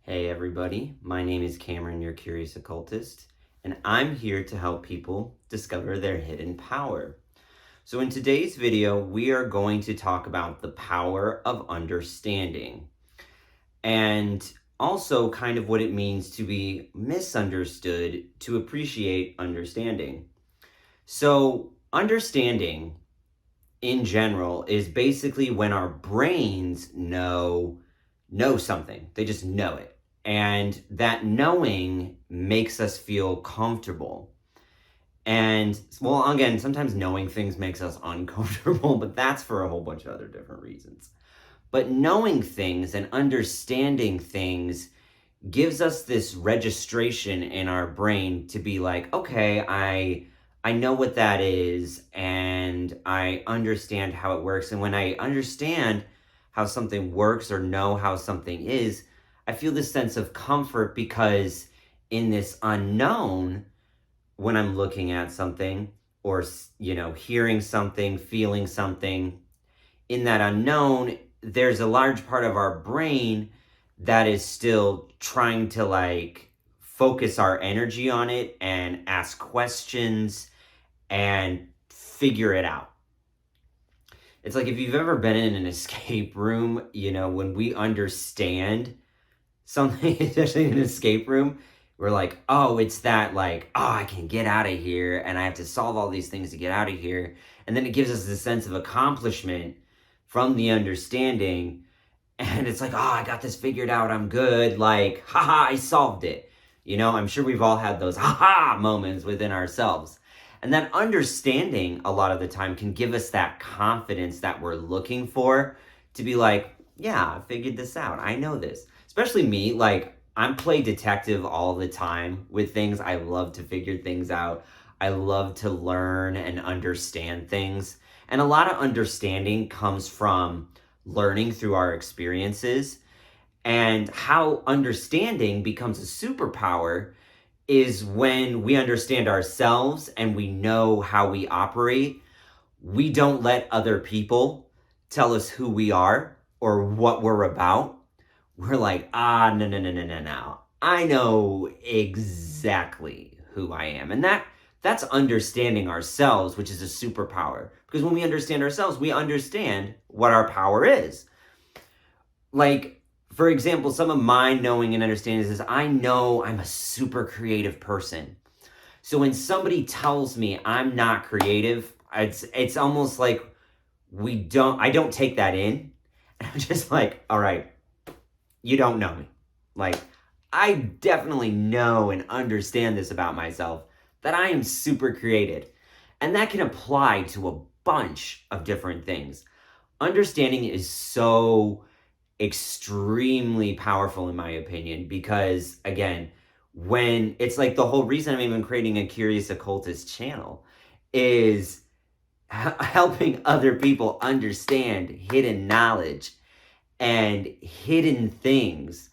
Hey everybody, my name is Cameron, your curious occultist, and I'm here to help people discover their hidden power. So in today's video, we are going to talk about the power of understanding and also kind of what it means to be misunderstood to appreciate understanding. So understanding in general is basically when our brains know something. They just know it. And that knowing makes us feel comfortable. And well, again, sometimes knowing things makes us uncomfortable, but that's for a whole bunch of other different reasons. But knowing things and understanding things gives us this registration in our brain to be like, okay, I know what that is and I understand how it works. And when I understand how something works or know how something is, I feel this sense of comfort because in this unknown, when I'm looking at something or, hearing something, feeling something, in that unknown, there's a large part of our brain that is still trying to focus our energy on it and ask questions and figure it out. It's like if you've ever been in an escape room, when we understand something, especially in an escape room, we're like, oh, it's that I can get out of here and I have to solve all these things to get out of here. And then it gives us this sense of accomplishment from the understanding. And it's like, oh, I got this figured out. I'm good. Haha, I solved it. I'm sure we've all had those haha moments within ourselves. And that understanding a lot of the time can give us that confidence that we're looking for to be like, yeah, I figured this out. I know this. Especially me, I'm play detective all the time with things. I love to figure things out. I love to learn and understand things. And a lot of understanding comes from learning through our experiences. And how understanding becomes a superpower is when we understand ourselves and we know how we operate. We don't let other people tell us who we are or what we're about. We're like, no. I know exactly who I am. And that's understanding ourselves, which is a superpower. Because when we understand ourselves, we understand what our power is. For example, some of my knowing and understanding is I know I'm a super creative person. So when somebody tells me I'm not creative, it's almost like I don't take that in. I'm just like, all right, you don't know me. I definitely know and understand this about myself, that I am super creative. And that can apply to a bunch of different things. Understanding is so extremely powerful in my opinion, because again, when it's like the whole reason I'm even creating a Curious Occultist channel is helping other people understand hidden knowledge and hidden things,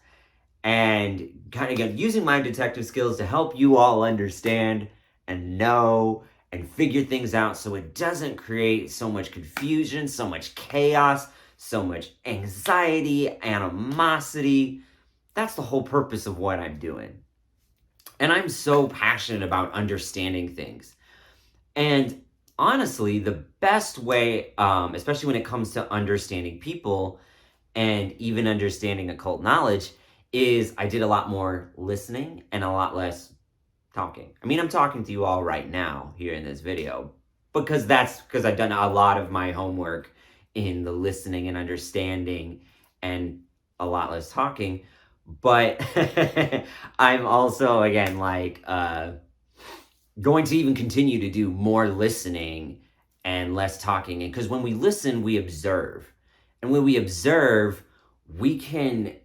and kind of using my detective skills to help you all understand and know and figure things out so it doesn't create so much confusion, so much chaos, so much anxiety, animosity. That's the whole purpose of what I'm doing. And I'm so passionate about understanding things. And honestly, the best way, especially when it comes to understanding people and even understanding occult knowledge, is I did a lot more listening and a lot less talking. I mean, I'm talking to you all right now here in this video because I've done a lot of my homework in the listening and understanding and a lot less talking. But I'm also, again, going to even continue to do more listening and less talking. Because when we listen, we observe. And when we observe, we can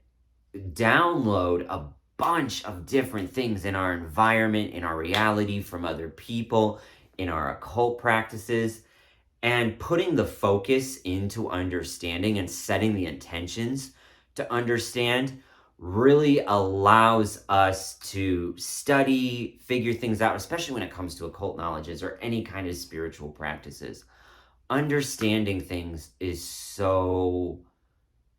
download a bunch of different things in our environment, in our reality, from other people, in our occult practices. And putting the focus into understanding and setting the intentions to understand really allows us to study, figure things out, especially when it comes to occult knowledges or any kind of spiritual practices. Understanding things is so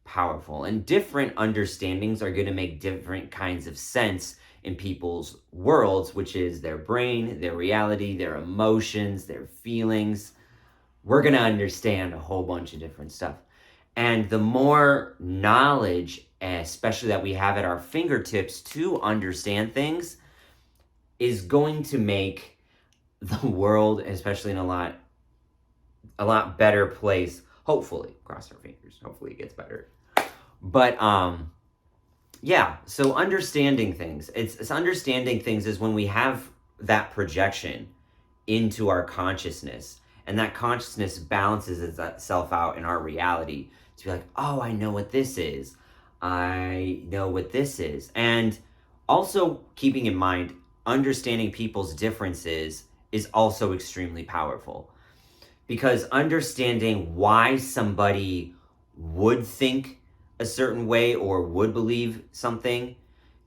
powerful. And different understandings are going to make different kinds of sense in people's worlds, which is their brain, their reality, their emotions, their feelings. We're going to understand a whole bunch of different stuff. And the more knowledge, especially that we have at our fingertips to understand things, is going to make the world, especially in a lot better place. Hopefully, cross our fingers. Hopefully it gets better. But yeah, so understanding things. It's understanding things is when we have that projection into our consciousness, and that consciousness balances itself out in our reality to be like, oh, I know what this is. I know what this is. And also keeping in mind, understanding people's differences is also extremely powerful, because understanding why somebody would think a certain way or would believe something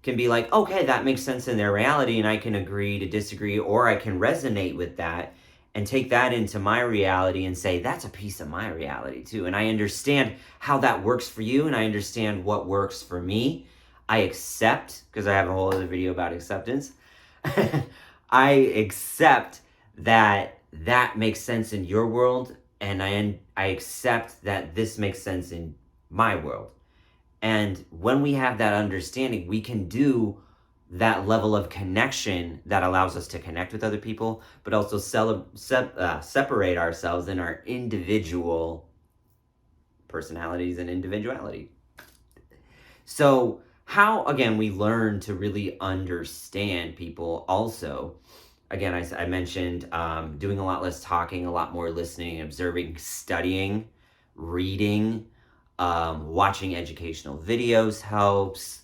can be like, okay, that makes sense in their reality, and I can agree to disagree, or I can resonate with that and take that into my reality and say, that's a piece of my reality too. And I understand how that works for you, and I understand what works for me. I accept, because I have a whole other video about acceptance. I accept that makes sense in your world, and I accept that this makes sense in my world. And when we have that understanding, we can do that level of connection that allows us to connect with other people, but also separate ourselves in our individual personalities and individuality. So how, again, we learn to really understand people also. Again, I mentioned doing a lot less talking, a lot more listening, observing, studying, reading, watching educational videos helps.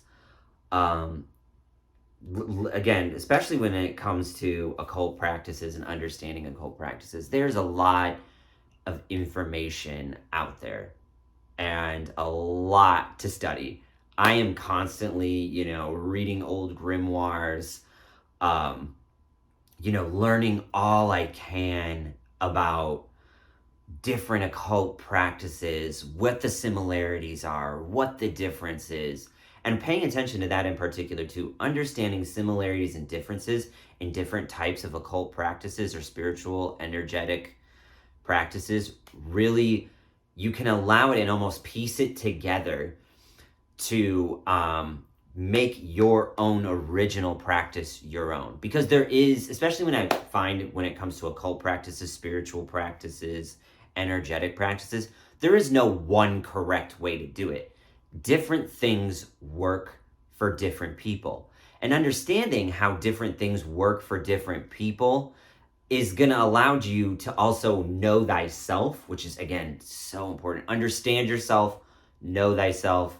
Again, especially when it comes to occult practices and understanding occult practices, there's a lot of information out there and a lot to study. I am constantly, reading old grimoires, learning all I can about different occult practices, what the similarities are, what the difference is, and paying attention to that in particular too. Understanding similarities and differences in different types of occult practices or spiritual, energetic practices, really, you can allow it and almost piece it together to make your own original practice your own. Because there is, especially when I find when it comes to occult practices, spiritual practices, energetic practices, there is no one correct way to do it. Different things work for different people. And understanding how different things work for different people is going to allow you to also know thyself, which is, again, so important. Understand yourself, know thyself,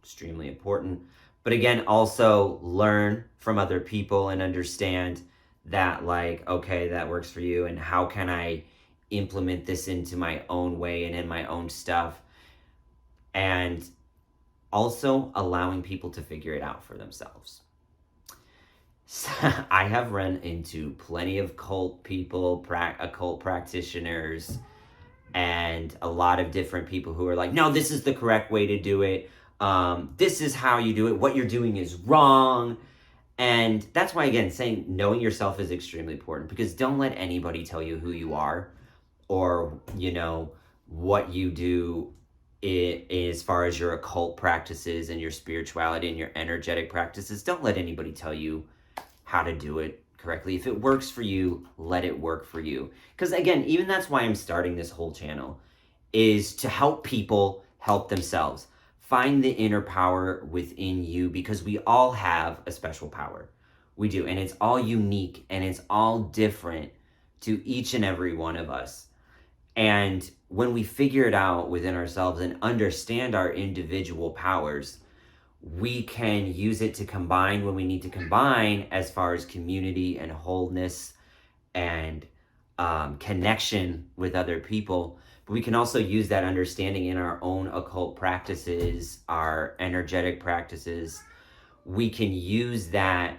extremely important. But again, also learn from other people and understand that, like, okay, that works for you, and how can I implement this into my own way and in my own stuff. And also allowing people to figure it out for themselves. So I have run into plenty of cult people, occult practitioners, and a lot of different people who are like, no, this is the correct way to do it. This is how you do it. What you're doing is wrong. And that's why, again, saying knowing yourself is extremely important, because don't let anybody tell you who you are or, what you do as far as your occult practices and your spirituality and your energetic practices. Don't let anybody tell you how to do it correctly. If it works for you, let it work for you. Because again, even that's why I'm starting this whole channel, is to help people help themselves. Find the inner power within you, because we all have a special power. We do. And it's all unique and it's all different to each and every one of us. And when we figure it out within ourselves and understand our individual powers, we can use it to combine when we need to combine, as far as community and wholeness and connection with other people. But we can also use that understanding in our own occult practices, our energetic practices. We can use that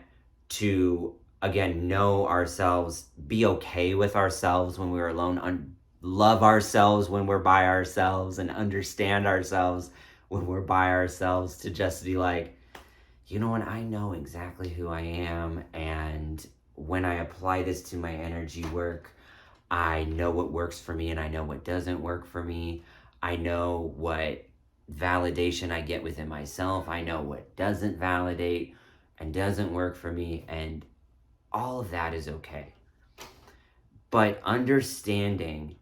to, again, know ourselves, be okay with ourselves when we're alone, love ourselves when we're by ourselves, and understand ourselves when we're by ourselves to just be like, you know what, I know exactly who I am, and when I apply this to my energy work, I know what works for me and I know what doesn't work for me. I know what validation I get within myself. I know what doesn't validate and doesn't work for me, and all of that is okay. But understanding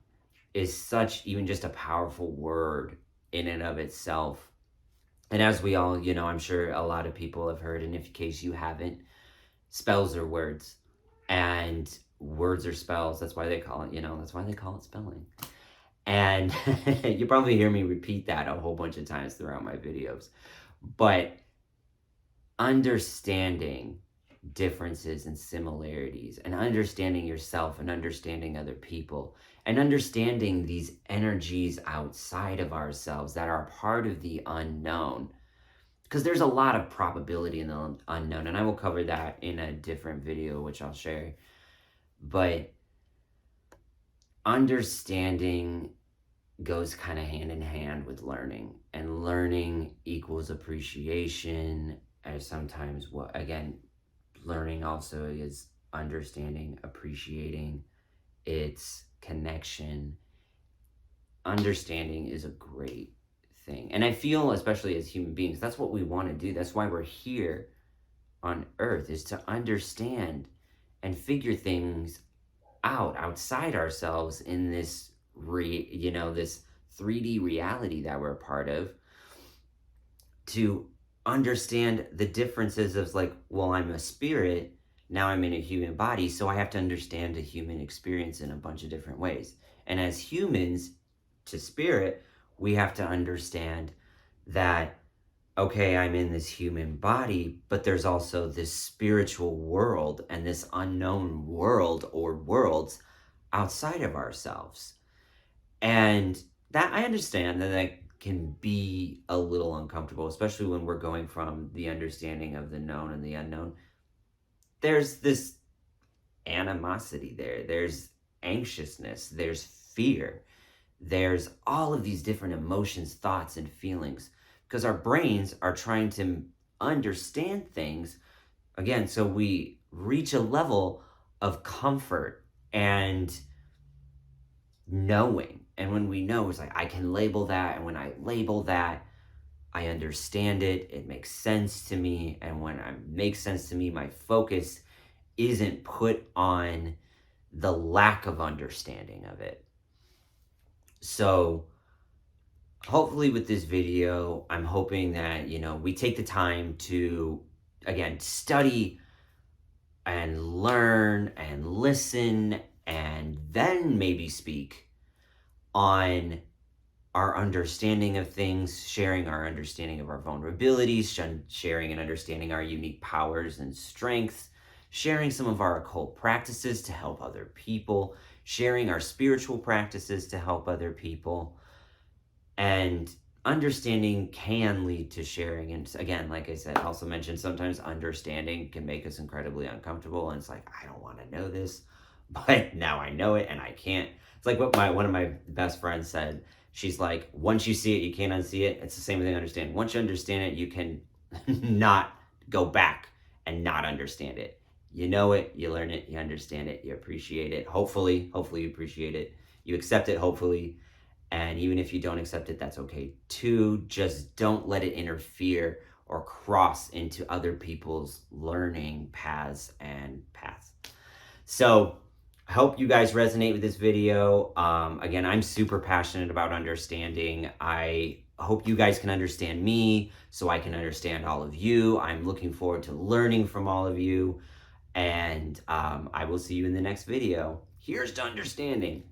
is such, even just a powerful word in and of itself. And as we all, I'm sure a lot of people have heard, and if in case you haven't, spells are words, and words are spells. That's why they call it, that's why they call it spelling. And you probably hear me repeat that a whole bunch of times throughout my videos. But understanding differences and similarities, and understanding yourself and understanding other people, and understanding these energies outside of ourselves that are part of the unknown, because there's a lot of probability in the unknown, and I will cover that in a different video which I'll share. But understanding goes kind of hand in hand with learning, and learning equals appreciation. As sometimes, learning also is understanding, appreciating, it's connection. Understanding is a great thing, and I feel, especially as human beings, that's what we want to do. That's why we're here on earth, is to understand and figure things out outside ourselves in this this 3D reality that we're a part of, to understand the differences of, like, well, I'm a spirit, now I'm in a human body, so I have to understand a human experience in a bunch of different ways. And as humans to spirit, we have to understand that, okay, I'm in this human body, but there's also this spiritual world and this unknown world or worlds outside of ourselves. And that, I understand that can be a little uncomfortable, especially when we're going from the understanding of the known and the unknown. There's this animosity there. There's anxiousness. There's fear. There's all of these different emotions, thoughts, and feelings, because our brains are trying to understand things, again, so we reach a level of comfort and knowing. And when we know, it's like, I can label that, and when I label that, I understand it, it makes sense to me, and when it makes sense to me, my focus isn't put on the lack of understanding of it. So hopefully with this video, I'm hoping that, we take the time to, again, study and learn and listen, and then maybe speak on our understanding of things, sharing our understanding of our vulnerabilities, sharing and understanding our unique powers and strengths, sharing some of our occult practices to help other people, sharing our spiritual practices to help other people. And understanding can lead to sharing. And again, like I said, also mentioned, sometimes understanding can make us incredibly uncomfortable. And it's like, I don't want to know this, but now I know it and I can't. It's like what one of my best friends said. She's like, once you see it, you can't unsee it. It's the same thing, understand. Once you understand it, you can not go back and not understand it. You know it, you learn it, you understand it, you appreciate it. Hopefully you appreciate it. You accept it, hopefully. And even if you don't accept it, that's okay too. Just don't let it interfere or cross into other people's learning paths. So I hope you guys resonate with this video. Again, I'm super passionate about understanding. I hope you guys can understand me so I can understand all of you. I'm looking forward to learning from all of you. And I will see you in the next video. Here's to understanding.